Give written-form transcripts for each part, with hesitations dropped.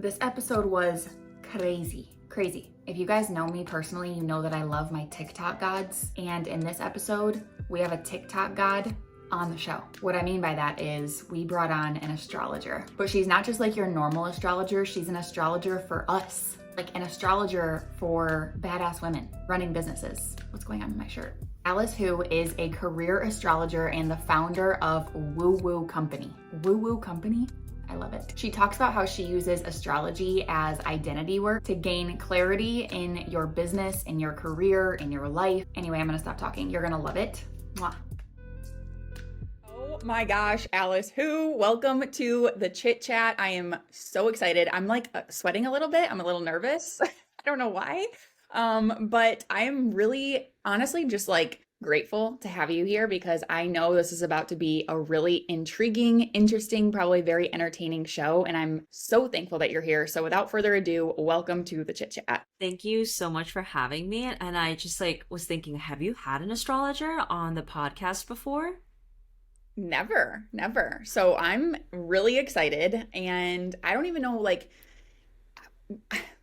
This episode was crazy, crazy. If you guys know me personally, you know that I love my TikTok gods. And in this episode, we have a TikTok god on the show. What I mean by that is we brought on an astrologer, but she's not just like your normal astrologer. She's an astrologer for us, like an astrologer for badass women running businesses. What's going on in my shirt? Alice, who is a career astrologer and the founder of Woo Woo Company. Woo Woo Company? I love it. She talks about how she uses astrology as identity work to gain clarity in your business, in your career, in your life. Anyway, I'm gonna stop talking. You're gonna love it. Mwah. Oh my gosh, Alice, welcome to the Chit Chat. I am so excited. I'm like sweating a little bit. I'm a little nervous. I don't know why. But I'm really honestly just like grateful to have you here because I know this is about to be a really intriguing, interesting, probably very entertaining show. And I'm so thankful that you're here. So without further ado, welcome to the Chit Chat. Thank you so much for having me. And I just was thinking, have you had an astrologer on the podcast before? Never. So I'm really excited and I don't even know,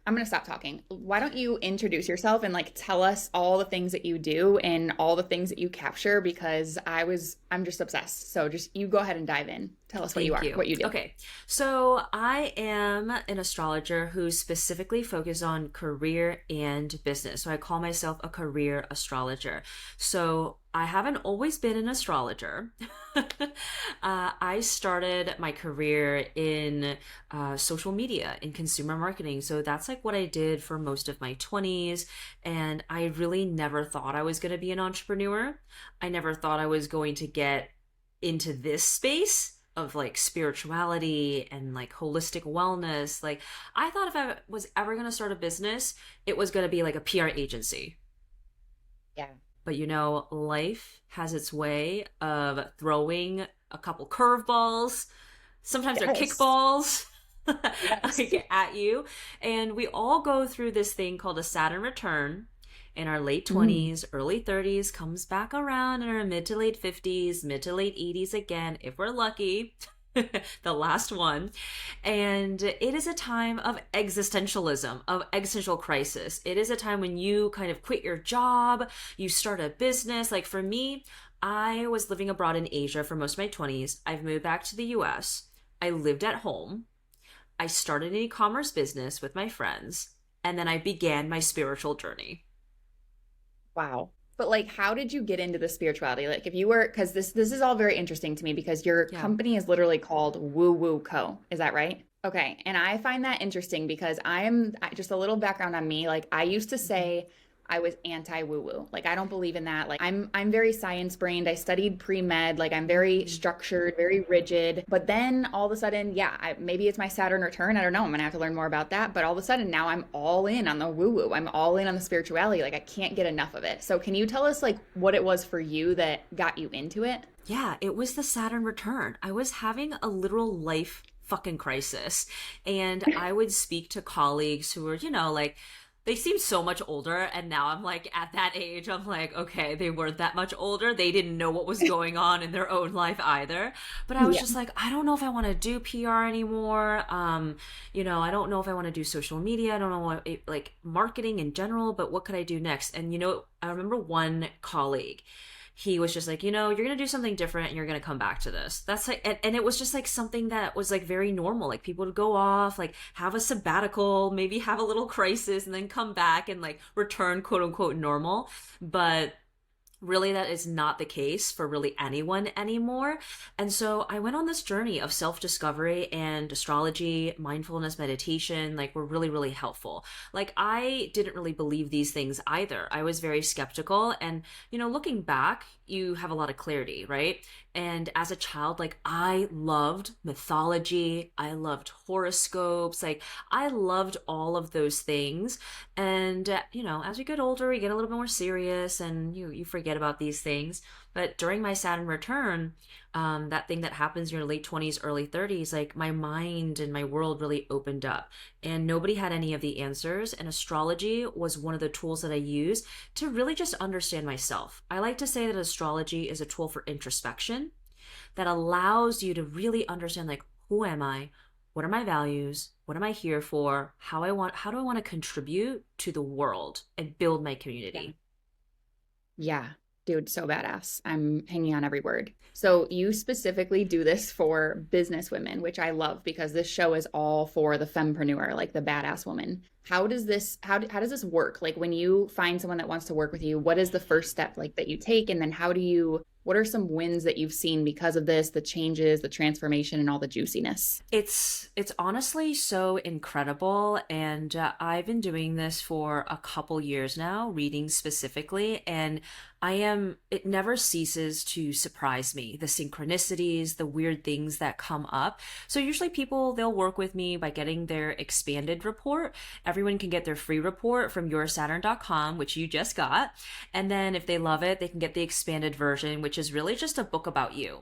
I'm going to stop talking. Why don't you introduce yourself and tell us all the things that you do and all the things that you capture because I'm just obsessed. So just you go ahead and dive in. Tell us what you do. Okay. So I am an astrologer who specifically focuses on career and business. So I call myself a career astrologer. So I haven't always been an astrologer. I started my career in social media, in consumer marketing. So that's what I did for most of my 20s. And I really never thought I was going to be an entrepreneur. I never thought I was going to get into this space of spirituality and holistic wellness. I thought if I was ever going to start a business, it was going to be a PR agency. Yeah. But life has its way of throwing a couple curveballs. Sometimes they're kickballs at you. And we all go through this thing called a Saturn return in our late 20s, early 30s, comes back around in our mid to late 50s, mid to late 80s again, if we're lucky. The last one. And it is a time of existentialism, of existential crisis. It is a time when you kind of quit your job, you start a business. For me, I was living abroad in Asia for most of my 20s. I've moved back to the US. I lived at home. I started an e-commerce business with my friends. And then I began my spiritual journey. Wow. But how did you get into the spirituality? If you were, because this is all very interesting to me because your company is literally called Woo Woo Co. Is that right? Okay. And I find that interesting because just a little background on me. I used to say I was anti-woo-woo. I don't believe in that. I'm very science-brained. I studied pre-med. I'm very structured, very rigid. But then all of a sudden, maybe it's my Saturn return. I don't know. I'm going to have to learn more about that. But all of a sudden now I'm all in on the woo-woo. I'm all in on the spirituality. I can't get enough of it. So can you tell us what it was for you that got you into it? Yeah, it was the Saturn return. I was having a literal life fucking crisis. And I would speak to colleagues who were, they seem so much older, and now I'm at that age, I'm okay, they weren't that much older. They didn't know what was going on in their own life either. But I was just I don't know if I want to do PR anymore. I don't know if I want to do social media. I don't know what, marketing in general, but what could I do next? And, I remember one colleague, he was just you're going to do something different and you're going to come back to this. That's and it was just something that was very normal. People would go off, have a sabbatical, maybe have a little crisis and then come back and return quote unquote normal. But really, that is not the case for really anyone anymore. And so I went on this journey of self-discovery, and astrology, mindfulness, meditation, were really, really helpful. I didn't really believe these things either. I was very skeptical. And, looking back, you have a lot of clarity, right? And as a child, I loved mythology. I loved horoscopes. I loved all of those things. And, as we get older, we get a little bit more serious and you forget about these things. But during my Saturn return, that thing that happens in your late 20s, early 30s, my mind and my world really opened up. And nobody had any of the answers. And astrology was one of the tools that I used to really just understand myself. I like to say that astrology is a tool for introspection that allows you to really understand, who am I? what are my values? What am I here for? How do I want to contribute to the world and build my Yeah. community? Yeah, dude, so badass. I'm hanging on every word. So you specifically do this for business women, which I love because this show is all for the fempreneur, like the badass woman. How does this work? Like when you find someone that wants to work with you, what is the first step like that you take? And then what are some wins that you've seen because of this, the changes, the transformation, and all the juiciness? It's honestly so incredible, and I've been doing this for a couple years now, reading specifically, and it never ceases to surprise me, the synchronicities, the weird things that come up. So usually they'll work with me by getting their expanded report. Everyone can get their free report from yoursaturn.com, which you just got. And then if they love it, they can get the expanded version, which is really just a book about you.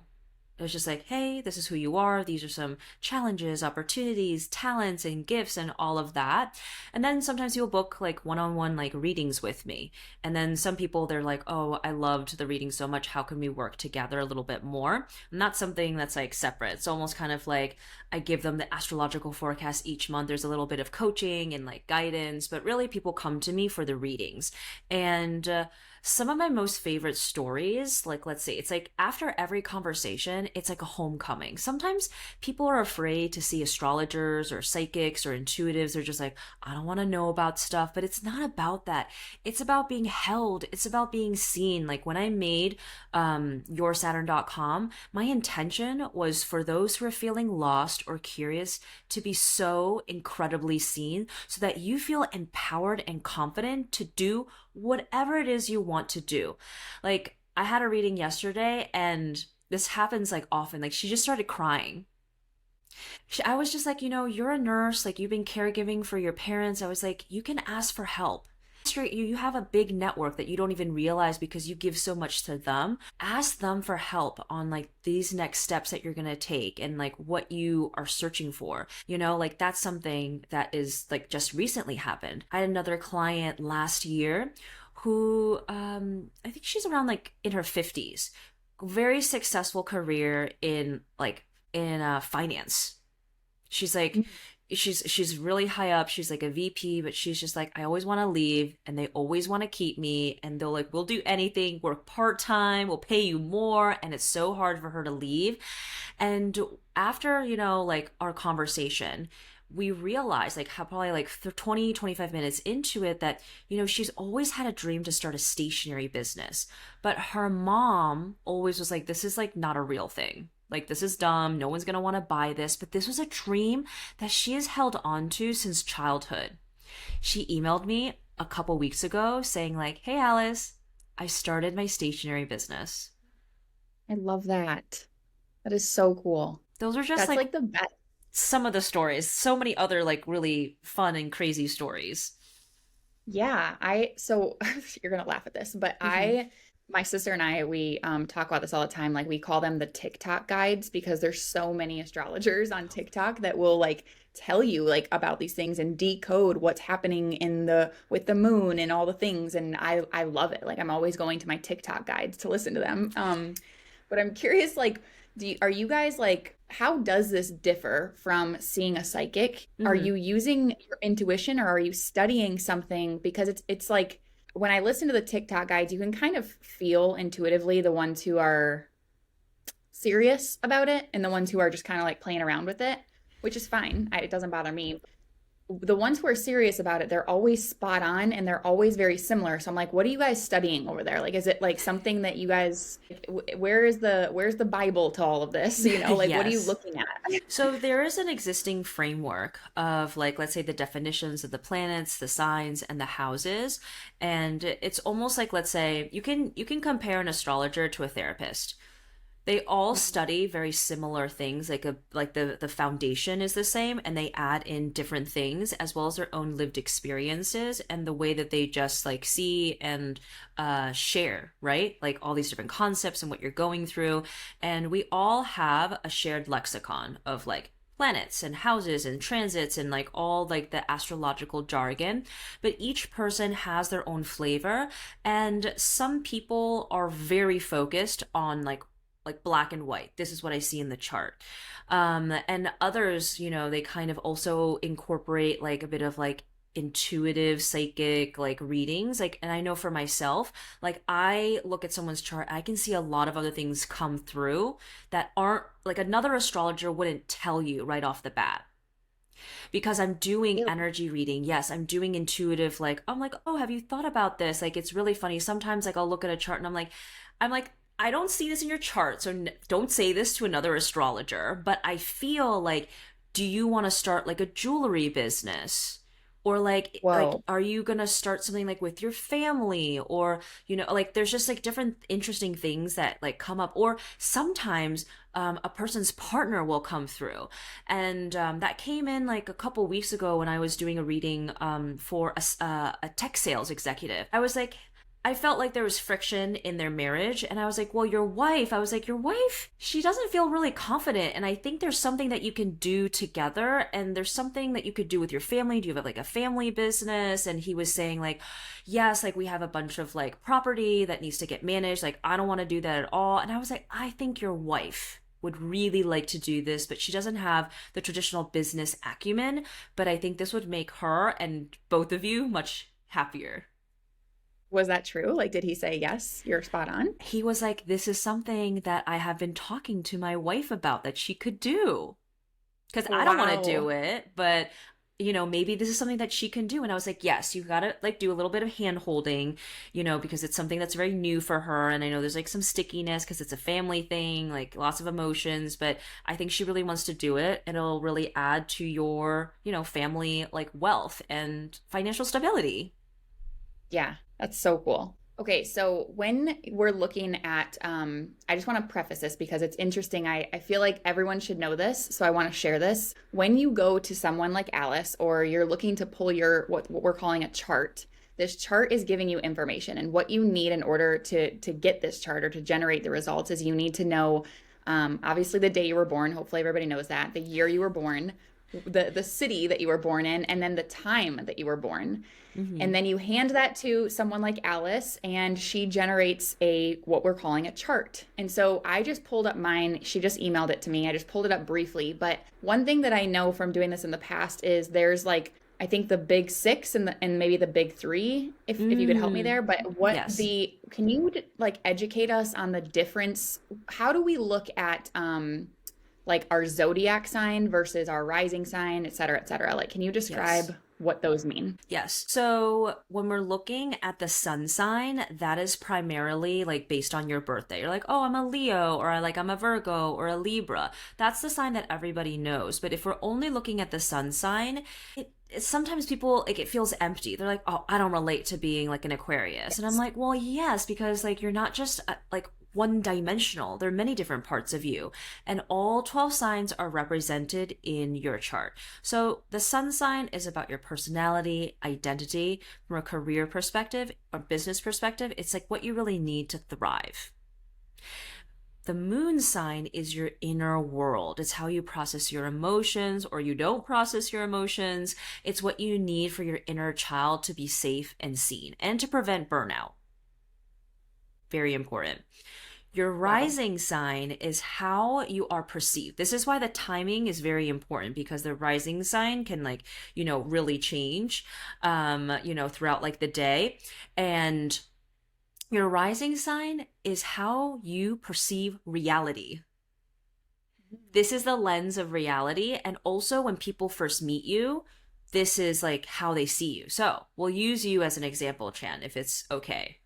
It was just like, hey, this is who you are. These are some challenges, opportunities, talents, and gifts, and all of that. And then sometimes you'll book like one-on-one like readings with me. And then some people, they're like, oh, I loved the reading so much. How can we work together a little bit more? Not something that's like separate. It's almost kind of like I give them the astrological forecast each month. There's a little bit of coaching and like guidance, but really people come to me for the readings. And some of my most favorite stories, like let's say it's like after every conversation, it's like a homecoming. Sometimes people are afraid to see astrologers or psychics or intuitives. They're just like, I don't want to know about stuff, but it's not about that. It's about being held. It's about being seen. Like when I made yoursaturn.com, my intention was for those who are feeling lost or curious to be so incredibly seen so that you feel empowered and confident to do whatever it is you want to do. Like I had a reading yesterday and this happens like often. Like she just started crying. I was just like, you're a nurse, like you've been caregiving for your parents. I was like, you can ask for help. You have a big network that you don't even realize because you give so much to them. Ask them for help on like these next steps that you're going to take and like what you are searching for. Like that's something that is like just recently happened. I had another client last year who I think she's around like in her 50s. Very successful career in finance. She's like she's really high up. She's like a VP, but she's just like, I always want to leave and they always want to keep me. And they'll like, we'll do anything, work part-time, we'll pay you more. And it's so hard for her to leave. And after, like our conversation, we realized like how probably like 20, 25 minutes into it that, she's always had a dream to start a stationery business. But her mom always was like, this is like not a real thing. Like, this is dumb. No one's going to want to buy this. But this was a dream that she has held on to since childhood. She emailed me a couple weeks ago saying like, hey, Alice, I started my stationery business. I love that. That is so cool. Those are just That's like like the best. some of the stories. So many other like really fun and crazy stories. Yeah, so you're gonna laugh at this, but Mm-hmm. my sister and I, we talk about this all the time. Like we call them the TikTok guides because there's so many astrologers on TikTok that will like tell you like about these things and decode what's happening with the moon and all the things. And I love it. Like I'm always going to my TikTok guides to listen to them. But I'm curious, like, are you guys like, how does this differ from seeing a psychic? Are Mm-hmm. you using your intuition or are you studying something? Because it's like when I listen to the TikTok guides, you can kind of feel intuitively the ones who are serious about it and the ones who are just kind of like playing around with it, which is fine. It doesn't bother me. The ones who are serious about it, they're always spot on and they're always very similar. So I'm like, what are you guys studying over there? Like, is it like something that you guys, where's the Bible to all of this? Like, what are you Yes. looking at? So there is an existing framework of like, let's say the definitions of the planets, the signs, and the houses. And it's almost like, let's say you can compare an astrologer to a therapist. They all study very similar things, like the foundation is the same, and they add in different things as well as their own lived experiences and the way that they just like see and share, right? Like all these different concepts and what you're going through. And we all have a shared lexicon of like planets and houses and transits and like all like the astrological jargon, but each person has their own flavor. And some people are very focused on like like black and white. This is what I see in the chart. And others, they kind of also incorporate like a bit of like intuitive psychic like readings, like, and I know for myself, like I look at someone's chart, I can see a lot of other things come through that aren't like another astrologer wouldn't tell you right off the bat, because I'm doing Really? energy reading. Yes, I'm doing intuitive, like I'm like, oh, have you thought about this? Like it's really funny sometimes, like I'll look at a chart and I'm like I don't see this in your chart, so don't say this to another astrologer, but I feel like, do you want to start like a jewelry business? Or like Whoa. are you gonna start something like with your family? Or like there's just like different interesting things that like come up. Or sometimes a person's partner will come through, and that came in like a couple weeks ago when I was doing a reading for a tech sales executive. I felt like there was friction in their marriage. And I was like, well, your wife, she doesn't feel really confident. And I think there's something that you can do together. And there's something that you could do with your family. Do you have like a family business? And he was saying like, yes, like we have a bunch of like property that needs to get managed. Like, I don't want to do that at all. And I was like, I think your wife would really like to do this, but she doesn't have the traditional business acumen. But I think this would make her and both of you much happier. Was that true? Like, did he say, yes, you're spot on? He was like, this is something that I have been talking to my wife about that she could do. Because I don't want to do Wow. it, but maybe this is something that she can do. And I was like, yes, you gotta like do a little bit of hand holding, because it's something that's very new for her. And I know there's like some stickiness because it's a family thing, like lots of emotions, but I think she really wants to do it, and it'll really add to your, family like wealth and financial stability. Yeah, that's so cool. Okay, so when we're looking at, I just want to preface this because it's interesting. I feel like everyone should know this, so I want to share this. When you go to someone like Alice, or you're looking to pull your what we're calling a chart, this chart is giving you information, and what you need in order to get this chart or to generate the results is you need to know, obviously the day you were born. Hopefully everybody knows that, the year you were born, the city that you were born in, and then the time that you were born. Mm-hmm. And then you hand that to someone like Alice, and she generates a what we're calling a chart. And so I just pulled up mine. She just emailed it to me. I just pulled it up briefly. But one thing that I know from doing this in the past is there's like, I think the big six and maybe the big three, if you could help me Mm, there. But what yes. the can you like educate us on the difference? How do we look at like our zodiac sign versus our rising sign, et cetera, et cetera? Like, can you Yes. describe what those mean? Yes. So when we're looking at the sun sign, that is primarily like based on your birthday. You're like, oh, I'm a Leo, or I'm a Virgo or a Libra. That's the sign that everybody knows. But if we're only looking at the sun sign, sometimes people like it feels empty. They're like, oh, I don't relate to being like an Aquarius. And I'm Yes. like, well, yes, because like you're not just like one dimensional. There are many different parts of you, and all 12 signs are represented in your chart. So the sun sign is about your personality, identity. From a career perspective or business perspective, it's like what you really need to thrive. The moon sign is your inner world. It's how you process your emotions or you don't process your emotions. It's what you need for your inner child to be safe and seen and to prevent burnout. Very important. Your Wow. rising sign is how you are perceived. This is why the timing is very important, because the rising sign can like, really change throughout like the day. And your rising sign is how you perceive reality. This is the lens of reality. And also when people first meet you, this is like how they see you. So we'll use you as an example, Chan, if it's okay.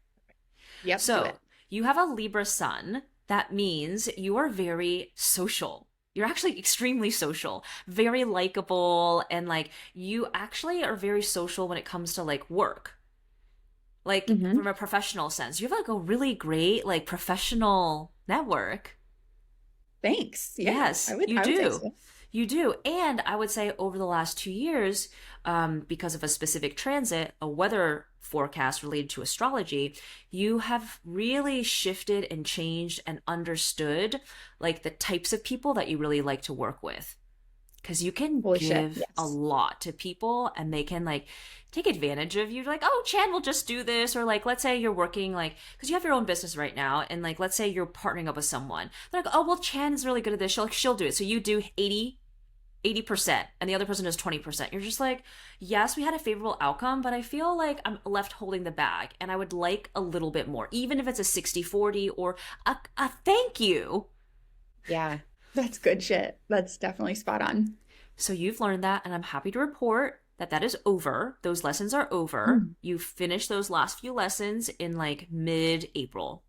Yep, do So it. you have a Libra sun. That means you are very social. You're actually extremely social, very likable, and like you actually are very social when it comes to like work. Like Hmm. from a professional sense, you have like a really great like professional network. Thanks. Yeah, Yes, I you would say do. so. You do. And I would say over the last 2 years, because of a specific transit, a weather forecast related to astrology, you have really shifted and changed and understood like the types of people that you really like to work with. because you can Holy shit. give a Yes. lot to people and they can like take advantage of you. Like, oh, Chan will just do this. Or like, let's say you're working like, because you have your own business right now. And like, let's say you're partnering up with someone. They're like, oh, well, Chan is really good at this. She'll do it. So you do 80% and the other person does 20%. You're just like, yes, we had a favorable outcome, but I feel like I'm left holding the bag and I would like a little bit more, even if it's a 60-40 or a thank you. Yeah. That's good shit. That's definitely spot on. So you've learned that, and I'm happy to report that that is over. Those lessons are over. Mm. You've finished those last few lessons in like mid-April.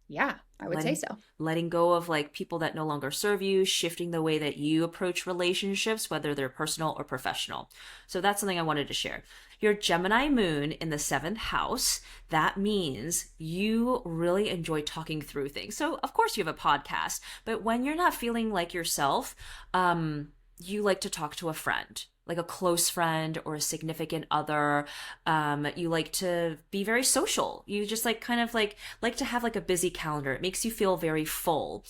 Yeah, I would say letting so. letting go of like people that no longer serve you, shifting the way that you approach relationships, whether they're personal or professional. So that's something I wanted to share. Your Gemini moon in the seventh house, that means you really enjoy talking through things. So of course you have a podcast, but when you're not feeling like yourself, you like to talk to a friend, like a close friend or a significant other. You like to be very social. You just like kind of like to have like a busy calendar. It makes you feel very full,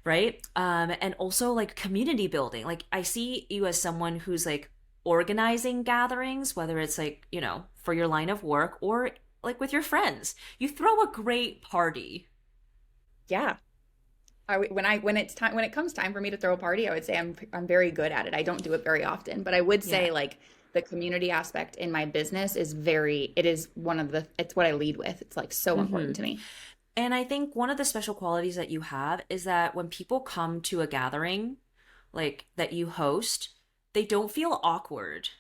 right? And also like community building. Like I see you as someone who's like organizing gatherings, whether it's like, you know, for your line of work or like with your friends. You throw a great party. Yeah. When it's time when it comes time for me to throw a party, I would say I'm very good at it. I don't do it very often, but I would Yeah. say like the community aspect in my business is it is one of the it's what I lead with. It's like so Hmm. important to me. And I think one of the special qualities that you have is that when people come to a gathering, like that you host, they don't feel awkward.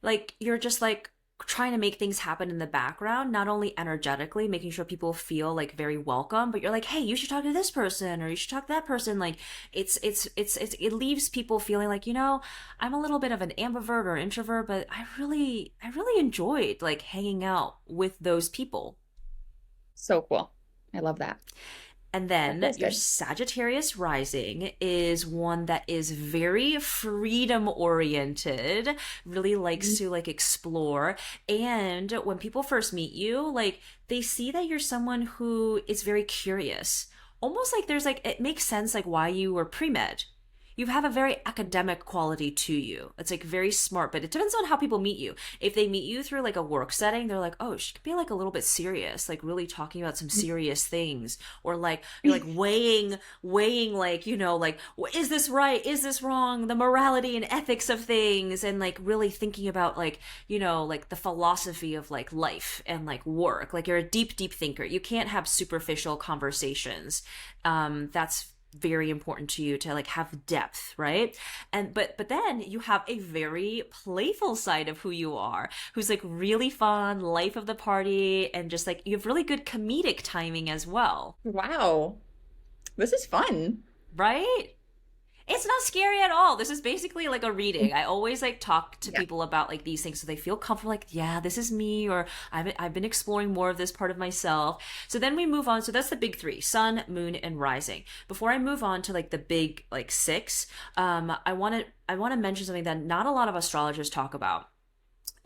Like you're just like trying to make things happen in the background, not only energetically, making sure people feel like very welcome, but you're like, hey, you should talk to this person or you should talk to that person. Like it leaves people feeling like, you know, I'm a little bit of an ambivert or introvert, but I really enjoyed like hanging out with those people. So cool. I love that. And That then feels your good. Sagittarius rising is one that is very freedom oriented, really likes Mhm. to like explore. And when people first meet you, like they see that you're someone who is very curious. Almost like there's like, it makes sense like why you were pre-med. You have a very academic quality to you. It's like very smart, but it depends on how people meet you. If they meet you through like a work setting, they're like, oh, she could be like a little bit serious, like really talking about some serious things. Or like you're like weighing like, you know, like, is this right? Is this wrong? The morality and ethics of things, and like really thinking about like, you know, like the philosophy of like life and like work. Like you're a deep, deep thinker. You can't have superficial conversations. That's very important to you to like have depth, right? And but then you have a very playful side of who you are, who's like really fun, life of the party, and just like you have really good comedic timing as well, Wow. This is fun. right? It's not scary at all. This is basically like a reading. I always like talk to Yeah. people about like these things so they feel comfortable, like, yeah, this is me, or I've been exploring more of this part of myself. So then we move on. So that's the big three: sun, moon, and rising. Before I move on to like the big like six, I want to mention something that not a lot of astrologers talk about,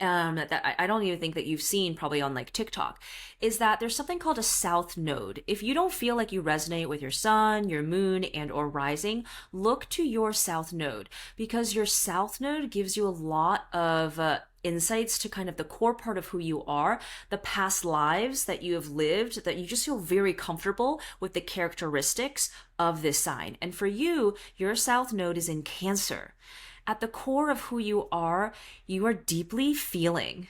that I don't even think that you've seen probably on like TikTok, is that there's something called a south node. If you don't feel like you resonate with your sun, your moon, and or rising, look to your south node, because your south node gives you a lot of insights to kind of the core part of who you are, the past lives that you have lived, that you just feel very comfortable with the characteristics of this sign. And for you, your south node is in Cancer. At the core of who you are deeply feeling.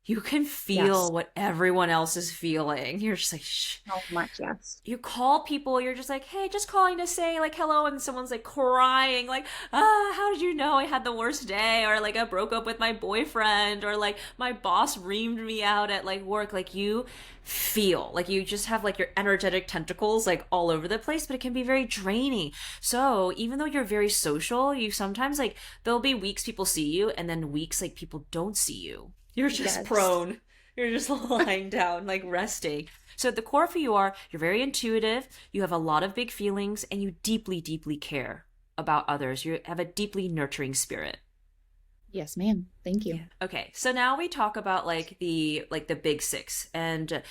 You can Yes. feel what everyone else is feeling. You're just like, shh. So much, yes. You call people, you're just like, hey, just calling to say like hello, and someone's like crying, like, how did you know I had the worst day? Or like I broke up with my boyfriend, or like my boss reamed me out at like work. Like you feel like you just have like your energetic tentacles like all over the place, but it can be very draining. So even though you're very social, you sometimes like there'll be weeks people see you, and then weeks like people don't see you. You're just Yes. prone. You're just lying down, like resting. So at the core of who you are, you're very intuitive, you have a lot of big feelings, and you deeply, deeply care about others. You have a deeply nurturing spirit. Yes, ma'am. Thank Yeah. you. Okay. So now we talk about like the big six, and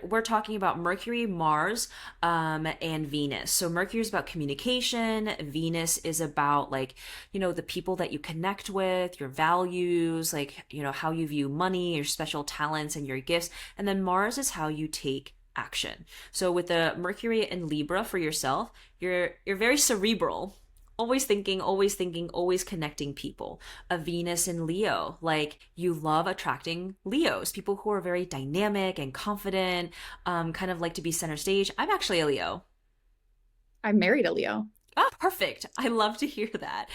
we're talking about Mercury, Mars, and Venus. So Mercury is about communication. Venus is about like the people that you connect with, your values, like how you view money, your special talents, and your gifts. And then Mars is how you take action. So with the Mercury in Libra for yourself, you're very cerebral, always thinking, always connecting people. A Venus in Leo, like you love attracting Leos, people who are very dynamic and confident, kind of like to be center stage. I'm actually a Leo. I'm married a Leo. Ah, perfect. I love to hear that.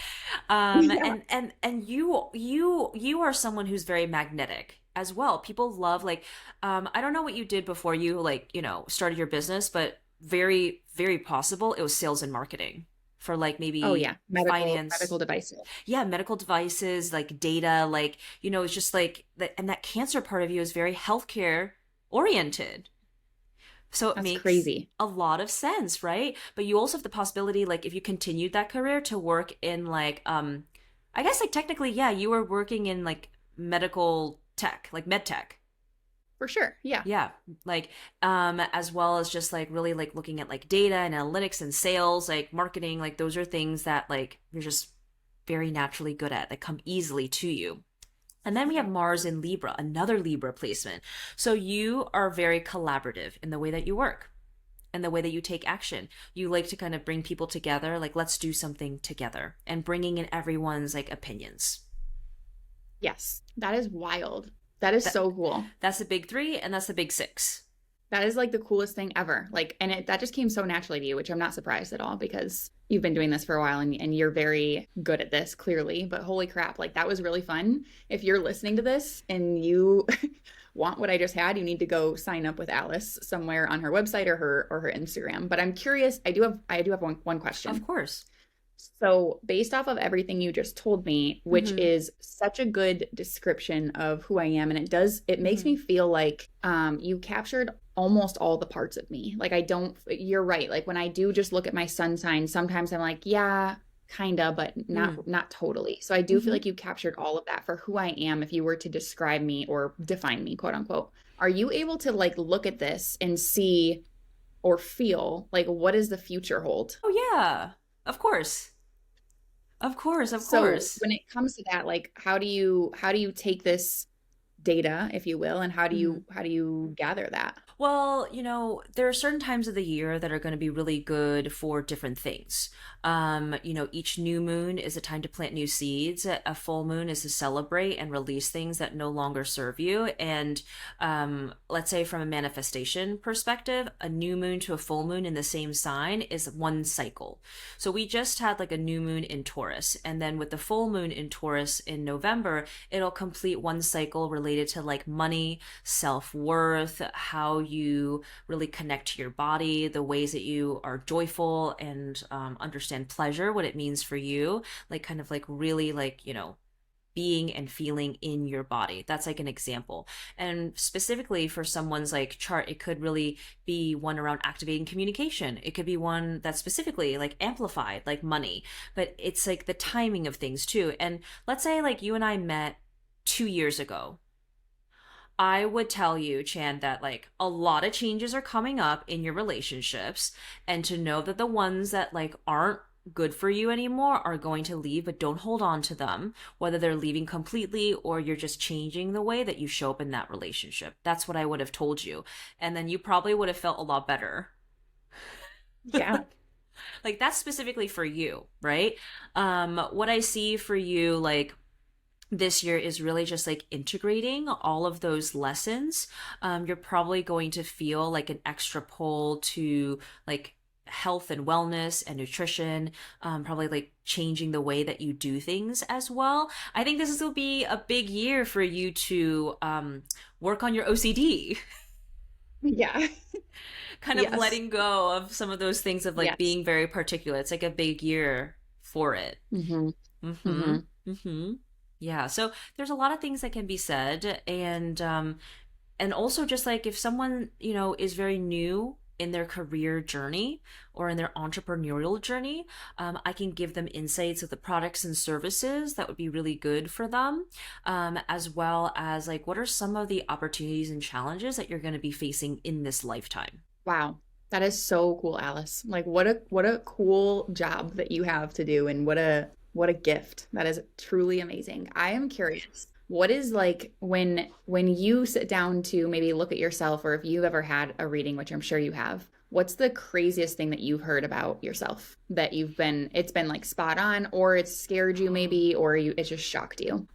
Yeah. And you are someone who's very magnetic as well. People love like I don't know what you did before you like, started your business, but very possible it was sales and marketing for like Oh maybe yeah. Medical finance. devices. Yeah, medical devices, like data, like it's just like that. And that cancer part of you is very healthcare oriented, so it That's makes crazy. a lot of sense, right? But you also have the possibility, like if you continued that career, to work in like I guess like technically, yeah, you were working in like medical tech, like med tech. For sure. Yeah. Yeah, like as well as just like really like looking at like data and analytics and sales, like marketing, like those are things that like you're just very naturally good at, that come easily to you. And then we have Mars in Libra, another Libra placement. So you are very collaborative in the way that you work and the way that you take action. You like to kind of bring people together, like let's do something together, and bringing in everyone's like opinions. Yes. That is wild. That is That so cool. that's the big three, and that's the big six. That is like the coolest thing ever. Like, and that just came so naturally to you, which I'm not surprised at all because you've been doing this for a while and you're very good at this, clearly. But holy crap, like that was really fun. If you're listening to this and you want what I just had, you need to go sign up with Alice somewhere on her website or her Instagram. But I'm curious, I do have one question. Of course. So, based off of everything you just told me, which Mm-hmm. is such a good description of who I am, and it makes Mm-hmm. me feel like you captured almost all the parts of me. Like, I don't, you're right. Like, when I do just look at my sun sign, sometimes I'm like, yeah, kind of, but not totally. So, I do feel Mm-hmm. like you captured all of that for who I am if you were to describe me or define me, quote unquote. Are you able to like look at this and see or feel like what does the future hold? Oh yeah. Of course. Of course, of So course. when it comes to that, like how do you take this data, if you will, and how do you gather that? Well, there are certain times of the year that are going to be really good for different things. Each new moon is a time to plant new seeds. A full moon is to celebrate and release things that no longer serve you. And let's say from a manifestation perspective, a new moon to a full moon in the same sign is one cycle. So we just had like a new moon in Taurus, and then with the full moon in Taurus in November, it'll complete one cycle related to like money, self-worth, how you really connect to your body, the ways that you are joyful and understand pleasure, what it means for you, like kind of like really like, being and feeling in your body. That's like an example. And specifically for someone's like chart, it could really be one around activating communication. It could be one that's specifically like amplified, like money, but it's like the timing of things too. And let's say like you and I met 2 years ago. I would tell you, Chan, that like a lot of changes are coming up in your relationships, and to know that the ones that like aren't good for you anymore are going to leave, but don't hold on to them, whether they're leaving completely or you're just changing the way that you show up in that relationship. That's what I would have told you. And then you probably would have felt a lot better. Yeah. Like that's specifically for you, right? What I see for you, like this year is really just like integrating all of those lessons. You're probably going to feel like an extra pull to like health and wellness and nutrition, probably like changing the way that you do things as well. I think this will be a big year for you to work on your OCD, Yeah. kind of Yes. letting go of some of those things of like Yes. being very particular. It's like a big year for it. Mm-hmm. Mm-hmm. Mm-hmm. Mm-hmm. Yeah. So there's a lot of things that can be said, and also just like if someone is very new in their career journey or in their entrepreneurial journey. I can give them insights of the products and services that would be really good for them, as well as like what are some of the opportunities and challenges that you're going to be facing in this lifetime. Wow. That is so cool, Alice. Like what a cool job that you have to do, and what a gift. That is truly amazing. I am curious. What is like when you sit down to maybe look at yourself, or if you've ever had a reading, which I'm sure you have, what's the craziest thing that you've heard about yourself that it's been like spot on, or it's scared you maybe, or it just shocked you?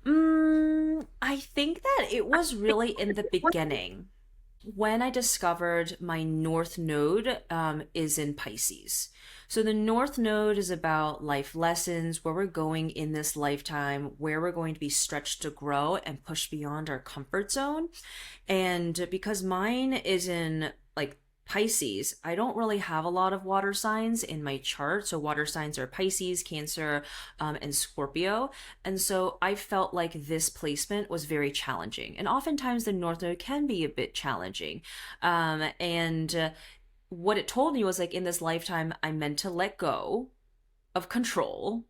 I think that it was really in the beginning when I discovered my North Node is in Pisces. So the North Node is about life lessons, where we're going in this lifetime, where we're going to be stretched to grow and push beyond our comfort zone. And because mine is in like Pisces, I don't really have a lot of water signs in my chart. So water signs are Pisces, Cancer, and Scorpio. And so I felt like this placement was very challenging. And oftentimes the North Node can be a bit challenging. And what it told me was like in this lifetime, I'm meant to let go of control,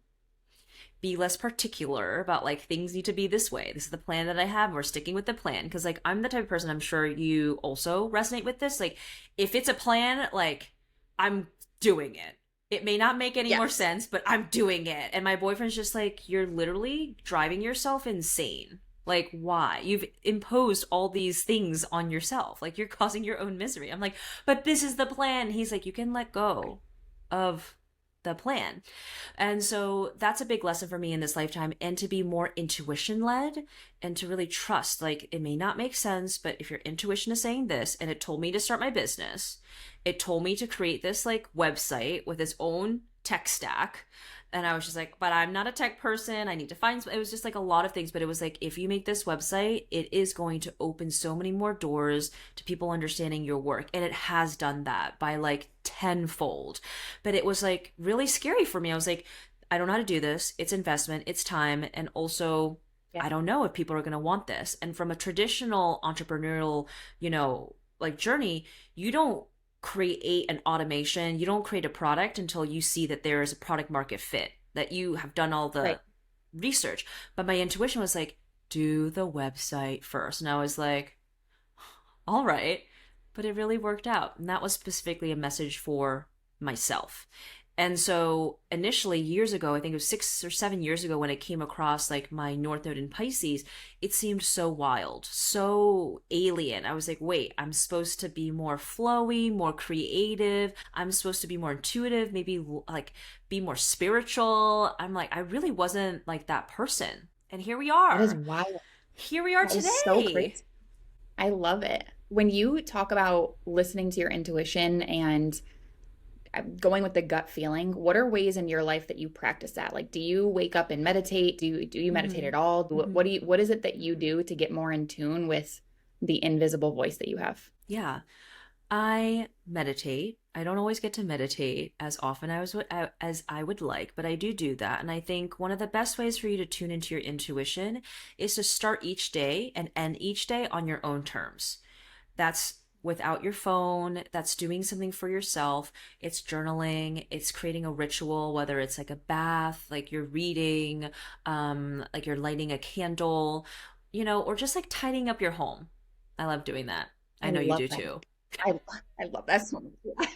be less particular about like things need to be this way. This is the plan that I have. We're sticking with the plan. Because like I'm the type of person, I'm sure you also resonate with this. Like if it's a plan, like I'm doing it. It may not make any more sense, but I'm doing it. And my boyfriend's just like, you're literally driving yourself insane. Like, why? You've imposed all these things on yourself. Like, you're causing your own misery. I'm like, but this is the plan. He's like, you can let go of the plan. And so that's a big lesson for me in this lifetime, and to be more intuition led and to really trust. Like, it may not make sense, but if your intuition is saying this, and it told me to start my business, it told me to create this like website with its own tech stack. And I was just like, but I'm not a tech person. I need to find, it was just like a lot of things. But it was like, if you make this website, it is going to open so many more doors to people understanding your work. And it has done that by like tenfold. But it was like really scary for me. I was like, I don't know how to do this. It's investment, it's time. And also, I don't know if people are going to want this. And from a traditional entrepreneurial, like journey, you don't create an automation, you don't create a product until you see that there is a product market fit, that you have done all the research. But my intuition was like, do the website first. And I was like, all right. But it really worked out. And that was specifically a message for myself. And so initially years ago, I think it was 6 or 7 years ago, when I came across like my North Node in Pisces, it seemed so wild, so alien. I was like, wait, I'm supposed to be more flowy, more creative. I'm supposed to be more intuitive, maybe like be more spiritual. I'm like, I really wasn't like that person. And here we are. That is wild. Here we are That today. is so crazy. I love it. When you talk about listening to your intuition and going with the gut feeling, what are ways in your life that you practice that? Like, do you wake up and meditate? Do you meditate at all? What is it that you do to get more in tune with the invisible voice that you have? Yeah, I meditate. I don't always get to meditate as often as I would like, but I do that. And I think one of the best ways for you to tune into your intuition is to start each day and end each day on your own terms. That's without your phone, that's doing something for yourself. It's journaling, it's creating a ritual, whether it's like a bath, like you're reading, like you're lighting a candle, or just like tidying up your home. I love doing that. I know you do too. I love that so much.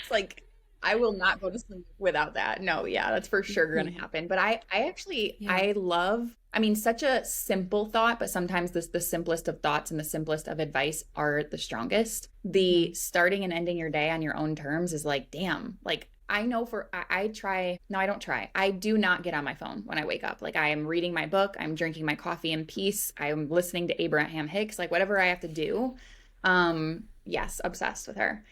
It's like, I will not go to sleep without that. No, yeah, that's for sure going to happen. But I actually, I love, such a simple thought, but sometimes the simplest of thoughts and the simplest of advice are the strongest. The starting and ending your day on your own terms is like, damn, like I know I try, no, I don't try. I do not get on my phone when I wake up. Like I am reading my book, I'm drinking my coffee in peace. I'm listening to Abraham Hicks, like whatever I have to do. Yes, obsessed with her.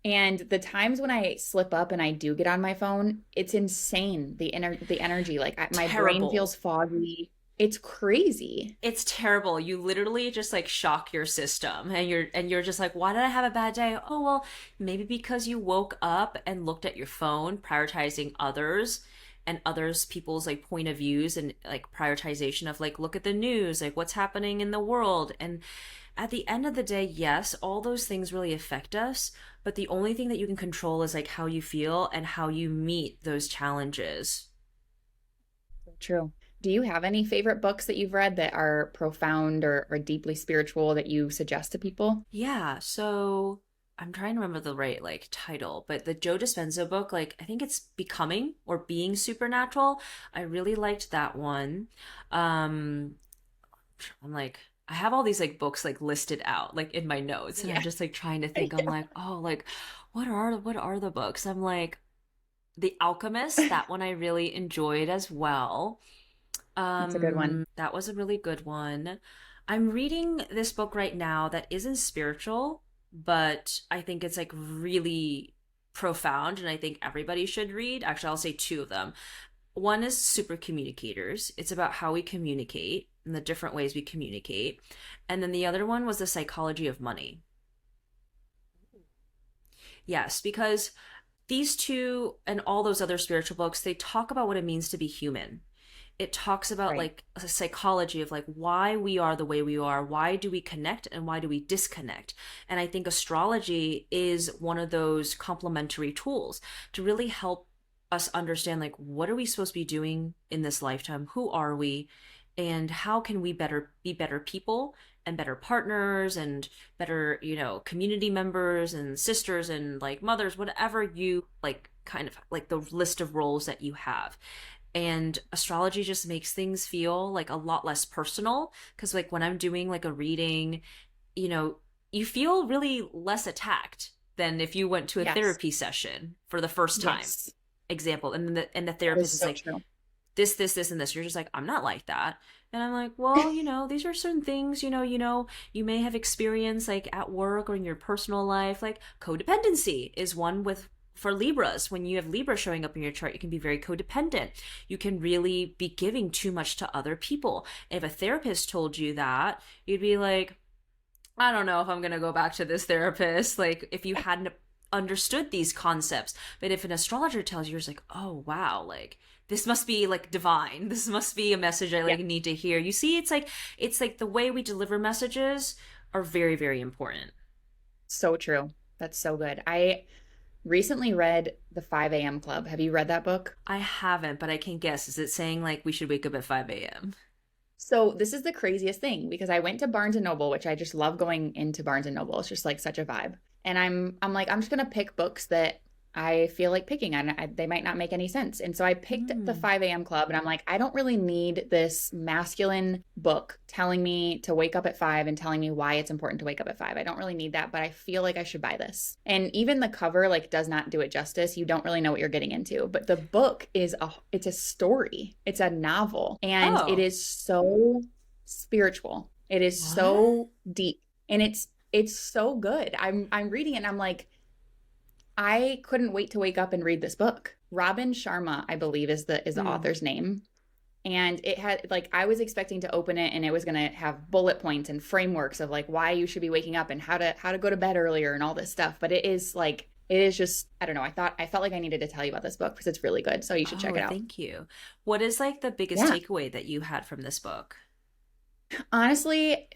And the times when I slip up and I do get on my phone, it's insane. The energy, like my brain feels foggy. It's crazy. It's terrible. You literally just like shock your system, and you're just like, why did I have a bad day? Oh, well, maybe because you woke up and looked at your phone, prioritizing others, and others people's like point of views and like prioritization of like look at the news, like what's happening in the world. And at the end of the day, yes, all those things really affect us, but the only thing that you can control is like how you feel and how you meet those challenges. True. Do you have any favorite books that you've read that are profound or deeply spiritual that you suggest to people? Yeah, so I'm trying to remember the right like title, but the Joe Dispenza book, like I think it's Becoming or Being Supernatural. I really liked that one. Um, I'm like I have all these like books like listed out like in my notes, and I'm Yeah. just like trying to think. I'm like, oh, like what are the books? I'm like The Alchemist, that one I really enjoyed as well. That's a good one. That was a really good one. I'm reading this book right now that isn't spiritual, but I think it's like really profound and I think everybody should read. Actually, I'll say two of them. One is Super Communicators. It's about how we communicate and the different ways we communicate. And then the other one was The Psychology of Money. Yes, because these two and all those other spiritual books, they talk about what it means to be human. It talks about Right. like a psychology of like why we are the way we are, why do we connect and why do we disconnect. And I think astrology is one of those complementary tools to really help us understand like what are we supposed to be doing in this lifetime, who are we, and how can we better be better people and better partners and better, community members and sisters and like mothers, whatever you like, kind of like the list of roles that you have. And astrology just makes things feel like a lot less personal because like when I'm doing like a reading, you know you feel really less attacked than if you went to a Yes. therapy session for the first time, Yes. example, and the That therapist is is so like true. this and this. You're just like, I'm not like that. And I'm like, well, these are certain things, you may have experienced like at work or in your personal life. Like codependency is one with for Libras. When you have Libra showing up in your chart, you can be very codependent. You can really be giving too much to other people. If a therapist told you that, you'd be like, I don't know if I'm going to go back to this therapist. Like, if you hadn't understood these concepts. But if an astrologer tells you, you're just like, oh, wow, like, this must be like divine. This must be a message I Yeah. like need to hear. You see, it's like the way we deliver messages are very, very important. So true. That's so good. I recently read The 5 a.m. Club. Have you read that book? I haven't, but I can guess. Is it saying like we should wake up at 5 a.m.? So this is the craziest thing because I went to Barnes and Noble, which I just love going into Barnes and Noble. It's just like such a vibe. And I'm like, I'm just gonna pick books that I feel like picking on. They might not make any sense. And so I picked the Mm. 5 a.m. Club, and I'm like, I don't really need this masculine book telling me to wake up at 5 and telling me why it's important to wake up at 5. I don't really need that, but I feel like I should buy this. And even the cover like does not do it justice. You don't really know what you're getting into. But the book is it's a story. It's a novel, and it Oh, is so spiritual. It is what? so deep, and it's so good. I'm reading it and I'm like, I couldn't wait to wake up and read this book. Robin Sharma, I believe, is the Mm. author's name. And it had like I was expecting to open it and it was gonna have bullet points and frameworks of like why you should be waking up and how to go to bed earlier and all this stuff. But it is just I don't know. I felt like I needed to tell you about this book because it's really good. So you should check Oh, it out. thank you. What is like the biggest Yeah. takeaway that you had from this book? Honestly,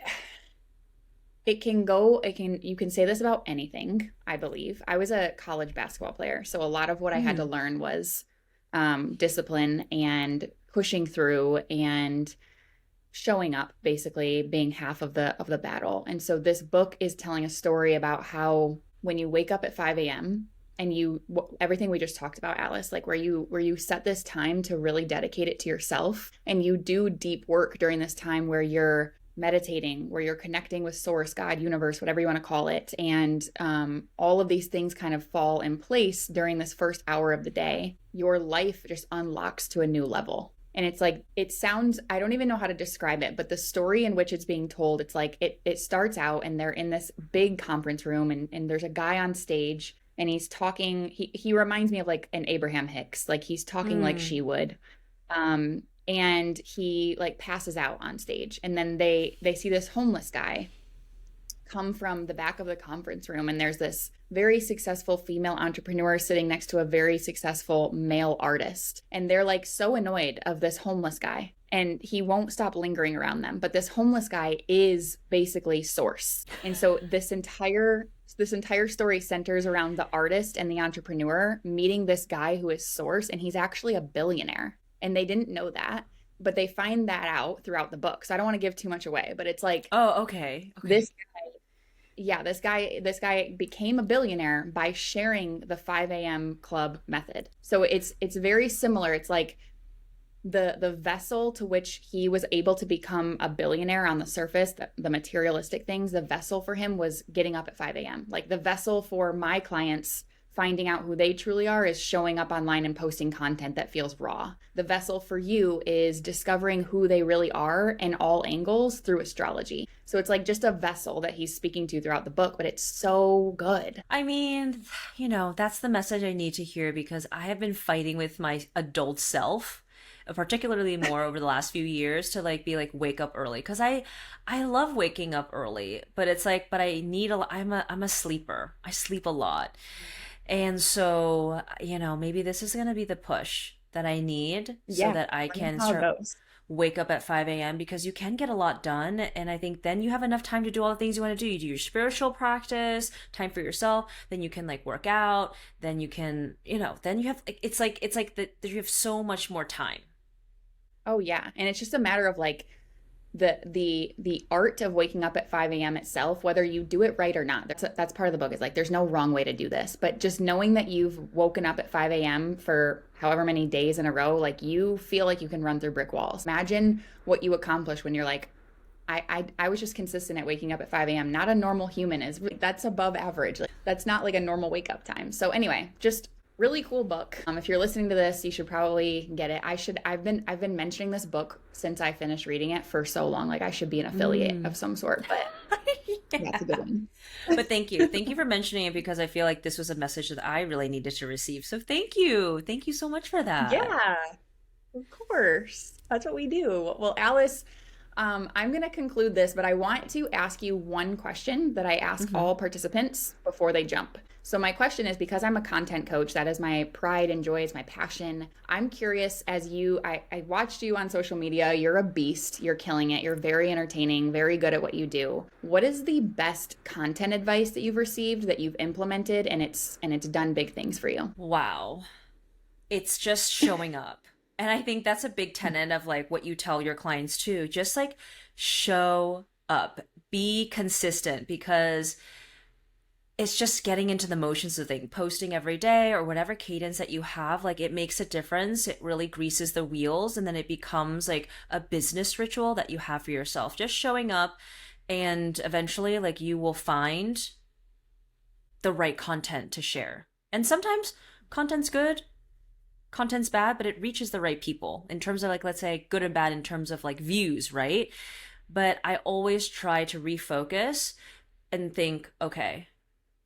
you can say this about anything, I believe. I was a college basketball player, so a lot of what I had to Mm. learn was discipline and pushing through and showing up, basically being half of the battle. And so this book is telling a story about how when you wake up at 5 a.m. and everything we just talked about, Alice, like where you set this time to really dedicate it to yourself, and you do deep work during this time where you're meditating, where you're connecting with source, God, universe, whatever you want to call it. And all of these things kind of fall in place during this first hour of the day. Your life just unlocks to a new level. And it's like, it sounds, I don't even know how to describe it, but the story in which it's being told, it's like, it starts out and they're in this big conference room, and there's a guy on stage and he's talking. He reminds me of like an Abraham Hicks, like he's talking like Mm. she would. And he like passes out on stage, and then they see this homeless guy, come from the back of the conference room, and there's this very successful female entrepreneur sitting next to a very successful male artist. And they're like so annoyed of this homeless guy. And he won't stop lingering around them. But this homeless guy is basically Source. And so this entire story centers around the artist and the entrepreneur meeting this guy who is Source, and he's actually a billionaire. And they didn't know that, but they find that out throughout the book. So I don't want to give too much away, but it's like, Oh, okay. this this guy became a billionaire by sharing the 5 a.m. club method. So it's very similar. It's like the vessel to which he was able to become a billionaire on the surface, the materialistic things, the vessel for him was getting up at 5 a.m. Like the vessel for my clients finding out who they truly are is showing up online and posting content that feels raw. The vessel for you is discovering who they really are in all angles through astrology. So it's like just a vessel that he's speaking to throughout the book, but it's so good. I mean, that's the message I need to hear because I have been fighting with my adult self, particularly more over the last few years, to like be like wake up early because I love waking up early, but it's like but I need I'm a sleeper. I sleep a lot. And so, maybe this is going to be the push that I need so that I can start wake up at 5 a.m. because you can get a lot done. And I think then you have enough time to do all the things you want to do. You do your spiritual practice, time for yourself. Then you can like work out. Then you can, then you have, it's like that you have so much more time. Oh yeah. And it's just a matter of like the art of waking up at 5 a.m. itself, whether you do it right or not. That's part of the book. Is like there's no wrong way to do this, but just knowing that you've woken up at 5 a.m. for however many days in a row, like you feel like you can run through brick walls. Imagine what you accomplish when you're like, I was just consistent at waking up at 5 a.m. Not a normal human is. That's above average. Like, that's not like a normal wake up time. So anyway, just really cool book. If you're listening to this, you should probably get it. I've been mentioning this book since I finished reading it for so long. Like I should be an affiliate of some sort, but that's a good one. But thank you. Thank you for mentioning it because I feel like this was a message that I really needed to receive. So thank you. Thank you so much for that. Yeah, of course. That's what we do. Well, Alice, I'm going to conclude this, but I want to ask you one question that I ask all participants before they jump. So my question is, because I'm a content coach, that is my pride and joy, is my passion. I'm curious, I watched you on social media. You're a beast. You're killing it. You're very entertaining, very good at what you do. What is the best content advice that you've received that you've implemented and it's done big things for you? Wow. It's just showing up. And I think that's a big tenet of like what you tell your clients too. Just like show up, be consistent because it's just getting into the motions of things, posting every day or whatever cadence that you have, like it makes a difference. It really greases the wheels and then it becomes like a business ritual that you have for yourself. Just showing up and eventually like you will find the right content to share. And sometimes content's good, content's bad, but it reaches the right people in terms of like, let's say good and bad in terms of like views, right? But I always try to refocus and think, okay,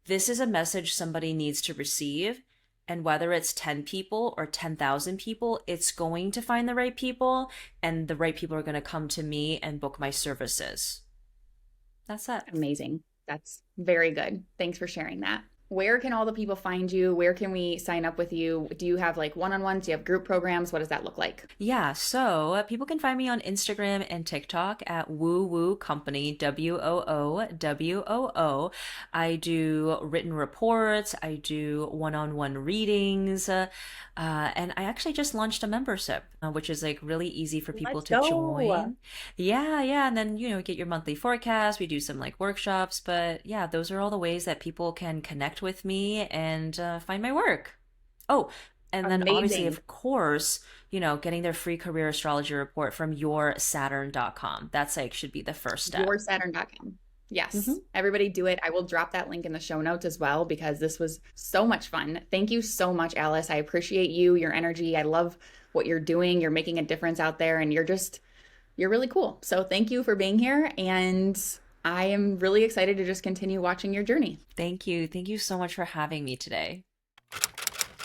this is a message somebody needs to receive. And whether it's 10 people or 10,000 people, it's going to find the right people and the right people are going to come to me and book my services. That's it. Amazing. That's very good. Thanks for sharing that. Where can all the people find you? Where can we sign up with you? Do you have like one-on-ones? Do you have group programs? What does that look like? Yeah, so people can find me on Instagram and TikTok at Woo Woo Company, WOOWOO. I do written reports. I do one-on-one readings. And I actually just launched a membership, which is like really easy for people to join. Yeah. And then, get your monthly forecast. We do some like workshops, but yeah, those are all the ways that people can connect with me and find my work. Oh, and then obviously, of course, getting their free career astrology report from yoursaturn.com. That's like should be the first step. Yoursaturn.com. Yes. Everybody do it. I will drop that link in the show notes as well because this was so much fun. Thank you so much, Alice. I appreciate you, your energy. I love what you're doing. You're making a difference out there and you're really cool. So thank you for being here. And I am really excited to just continue watching your journey. Thank you. Thank you so much for having me today.